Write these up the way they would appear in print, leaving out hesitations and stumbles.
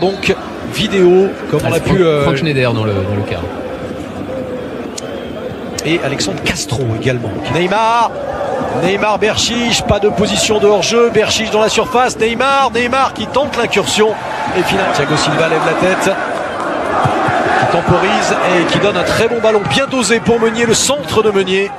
donc vidéo comme on a pu... Franck Schneider dans le cadre. Et Alexandre Castro également. Neymar, Berchiche, pas de position de hors-jeu, Berchiche dans la surface, Neymar qui tente l'incursion et finalement Thiago Silva lève la tête, qui temporise et qui donne un très bon ballon bien dosé pour Meunier, le centre de Meunier.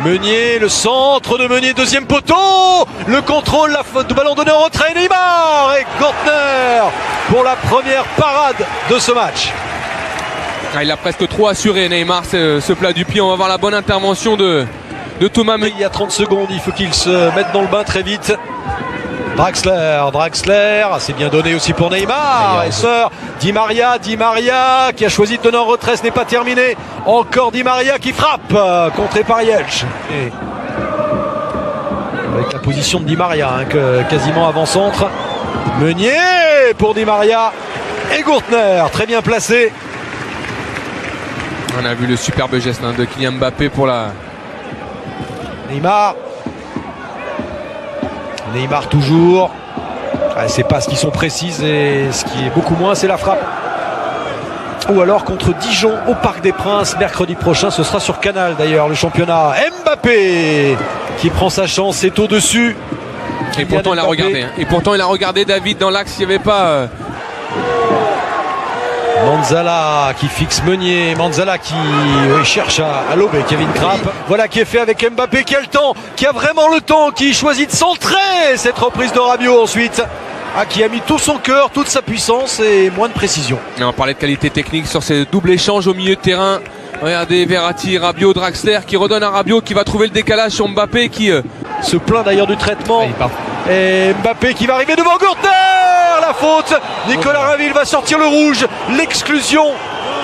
Le centre de Meunier, deuxième poteau, le contrôle, de ballon donné en retrait, Neymar et Gortner pour la première parade de ce match. Il a presque trop assuré Neymar ce plat du pied. On va voir la bonne intervention de Thomas Meunier. Il y a 30 secondes, il faut qu'il se mette dans le bain très vite. Draxler, c'est bien donné aussi pour Neymar. Et Sœur, Di Maria qui a choisi de donner en retrait, ce n'est pas terminé. Encore Di Maria qui frappe, contré par Yelch. Avec la position de Di Maria, quasiment avant-centre. Meunier pour Di Maria et Gortner, très bien placé. On a vu le superbe geste de Kylian Mbappé pour la... Neymar toujours. Ces passes qui sont précises et ce qui est beaucoup moins, c'est la frappe. Ou alors contre Dijon au Parc des Princes mercredi prochain, ce sera sur Canal d'ailleurs le championnat. Mbappé qui prend sa chance, c'est au-dessus. Et pourtant il a regardé. Et pourtant il a regardé David dans l'axe, il n'y avait pas... Manzala qui fixe Meunier, Manzala qui cherche à lober Kevin Trapp. Voilà qui est fait avec Mbappé qui a le temps, qui a vraiment le temps, qui choisit de centrer cette reprise de Rabiot ensuite. Qui a mis tout son cœur, toute sa puissance et moins de précision. Et on parlait de qualité technique sur ces doubles échanges au milieu de terrain. Regardez Verratti, Rabiot, Draxler qui redonne à Rabiot qui va trouver le décalage sur Mbappé qui se plaint d'ailleurs du traitement. Et Mbappé qui va arriver devant Gortner. La faute, Nicolas Rainville va sortir le rouge, l'exclusion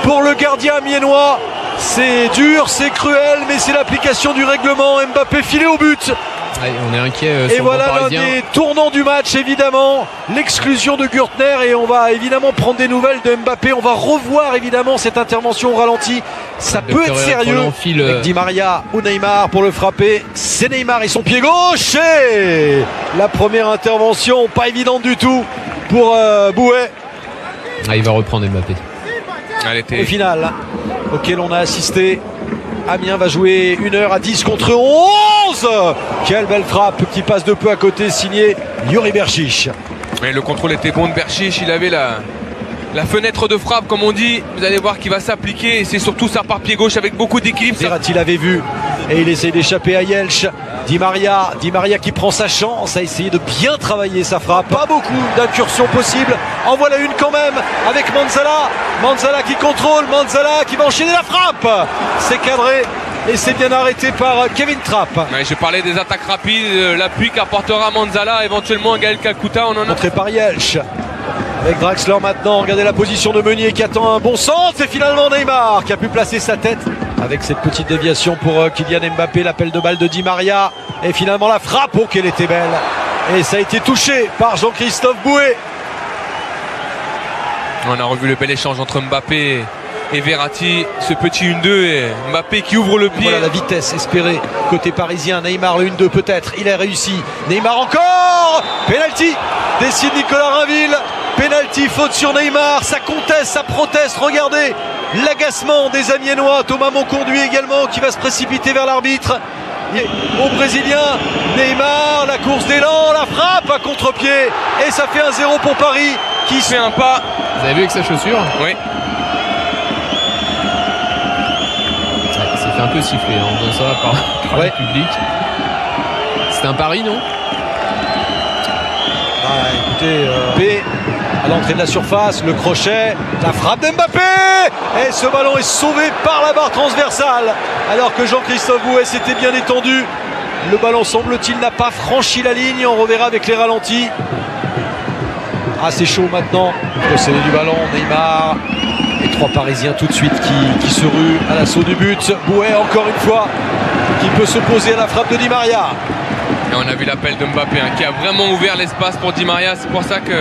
pour le gardien amiénois. C'est dur, c'est cruel, mais c'est l'application du règlement. Mbappé filé au but. On est inquiet. Et voilà l'un des tournants du match, évidemment, l'exclusion de Gortner. Et on va évidemment prendre des nouvelles de Mbappé. On va revoir évidemment cette intervention au ralenti. Ça peut être sérieux avec Di Maria ou Neymar pour le frapper. C'est Neymar et son pied gauche. Et la première intervention, pas évidente du tout pour Bouet. Il va reprendre Mbappé. Au final, auquel on a assisté. Amiens va jouer 1h10 contre 11. Quelle belle frappe qui passe de peu à côté, signé Yuri Berchiche. Mais le contrôle était bon de Berchiche, il avait la fenêtre de frappe comme on dit. Vous allez voir qu'il va s'appliquer et c'est surtout ça par pied gauche avec beaucoup d'équilibre. Verratti l'avait vu et il essaye d'échapper à Yelch. Di Maria qui prend sa chance à essayer de bien travailler sa frappe. Pas beaucoup d'incursions possibles. En voilà une quand même avec Manzala qui contrôle, Manzala qui va enchaîner la frappe. C'est cadré et c'est bien arrêté par Kevin Trapp. Ouais, je parlais des attaques rapides, l'appui qu'apportera Manzala, éventuellement Gaël Calcutta. On en a montré par Yelch. Avec Draxler maintenant, regardez la position de Meunier qui attend un bon centre. C'est finalement Neymar qui a pu placer sa tête avec cette petite déviation pour Kylian Mbappé. L'appel de balle de Di Maria et finalement la frappe. Oh qu'elle était belle. Et ça a été touché par Jean-Christophe Bouet. On a revu le bel échange entre Mbappé et Verratti, ce petit 1-2 et Mbappé qui ouvre le pied. Voilà la vitesse espérée côté parisien. Neymar le 1-2 peut-être, il a réussi. Neymar encore. Penalty décide Nicolas Rainville. Penalty, faute sur Neymar, ça conteste, ça proteste. Regardez l'agacement des Amiénois. Thomas Monconduit également qui va se précipiter vers l'arbitre. Au Brésilien, Neymar, la course d'élan, la frappe à contre-pied et ça fait 1-0 pour Paris qui fait un pas. Vous avez vu avec sa chaussure? Oui. Ça fait un peu siffler, ça va par le public. C'était un pari, non? Écoutez, à l'entrée de la surface, le crochet, la frappe d'Mbappé et ce ballon est sauvé par la barre transversale alors que Jean-Christophe Bouet s'était bien étendu. Le ballon semble-t-il n'a pas franchi la ligne, on reverra avec les ralentis. C'est chaud maintenant, procédé du ballon, Neymar et 3 Parisiens tout de suite qui se ruent à l'assaut du but. Bouet encore une fois qui peut s'opposer à la frappe de Di Maria. Et on a vu l'appel de Mbappé qui a vraiment ouvert l'espace pour Di Maria. C'est pour ça que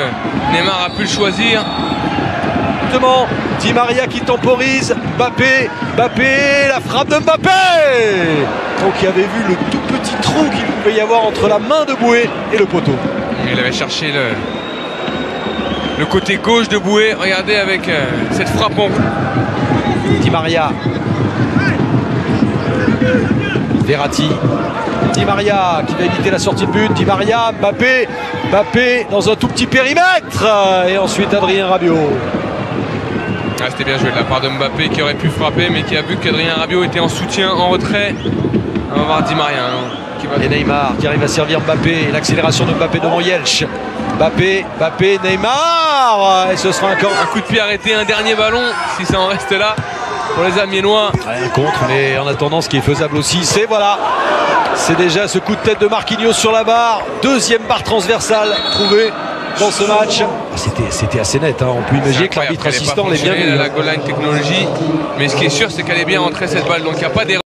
Neymar a pu le choisir. Exactement. Di Maria qui temporise. Mbappé, la frappe de Mbappé. Donc il avait vu le tout petit trou qu'il pouvait y avoir entre la main de Bouet et le poteau. Il avait cherché le côté gauche de Boué. Regardez avec cette frappe en... Di Maria. Verratti. Di Maria qui va éviter la sortie de but. Di Maria, Mbappé. Mbappé dans un tout petit périmètre. Et ensuite Adrien Rabiot. Ah, c'était bien joué de la part de Mbappé qui aurait pu frapper mais qui a vu qu'Adrien Rabiot était en soutien, en retrait. On va voir Di Maria qui va... Et Neymar qui arrive à servir Mbappé. L'accélération de Mbappé devant Yelch. Mbappé, Neymar. Et ce sera un coup de pied arrêté, un dernier ballon si ça en reste là pour les Amiénois. Un contre, mais en attendant ce qui est faisable aussi, c'est voilà. C'est déjà ce coup de tête de Marquinhos sur la barre. Deuxième barre transversale trouvée dans ce match. C'était assez net, hein. On peut imaginer que l'arbitre assistant l'est bien vu. La goal line technologie, mais ce qui est sûr c'est qu'elle est bien rentrée cette balle, donc il n'y a pas d'erreur.